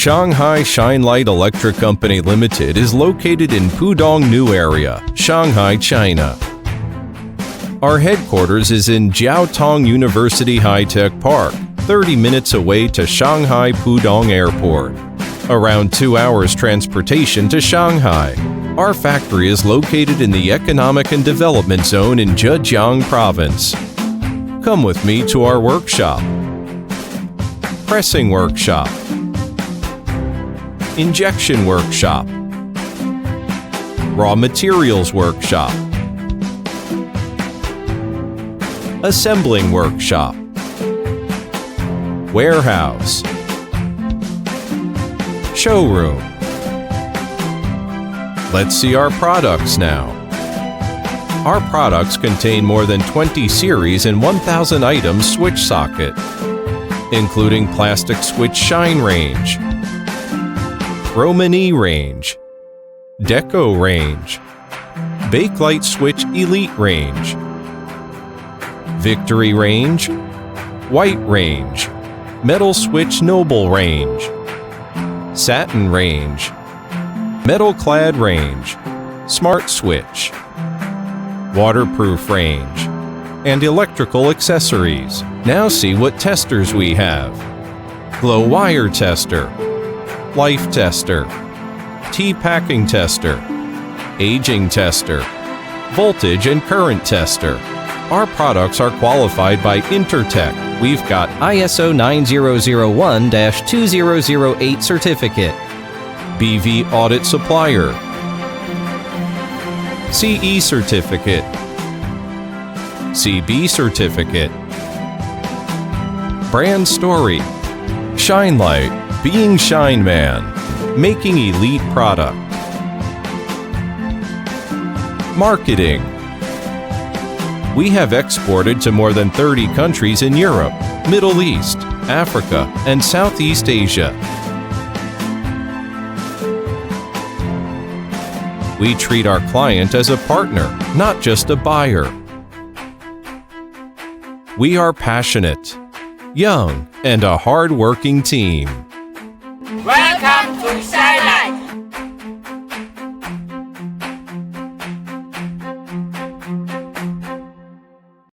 Shanghai Shinelite Electric Company Limited is located in Pudong New Area, Shanghai, China. Our headquarters is in Jiaotong University High-Tech Park, 30 minutes away to Shanghai Pudong Airport. Around 2 hours transportation to Shanghai. Our factory is located in the Economic and Development Zone in Zhejiang Province. Come with me to our workshop. Pressing workshop. Injection workshop. Raw materials workshop. Assembling workshop. Warehouse. Showroom. Let's see our products now. Our products contain more than 20 series and 1,000 items switch socket, including plastic switch shine range, Romani range, Deco range, Bakelite switch elite range, Victory range, White range, Metal switch noble range, Satin range, Metal clad range, Smart switch, Waterproof range, and electrical accessories. Now see what testers we have. Glow wire tester, life tester, T-packing tester, aging tester, voltage and current tester. Our products are qualified by Intertech. We've got ISO 9001-2008 certificate, BV audit supplier, CE certificate, CB certificate. Brand story: Shinelite, being Shine Man, making elite product. Marketing: we have exported to more than 30 countries in Europe, Middle East, Africa, and Southeast Asia. We treat our client as a partner, not just a buyer. We are passionate, young, and a hard-working team.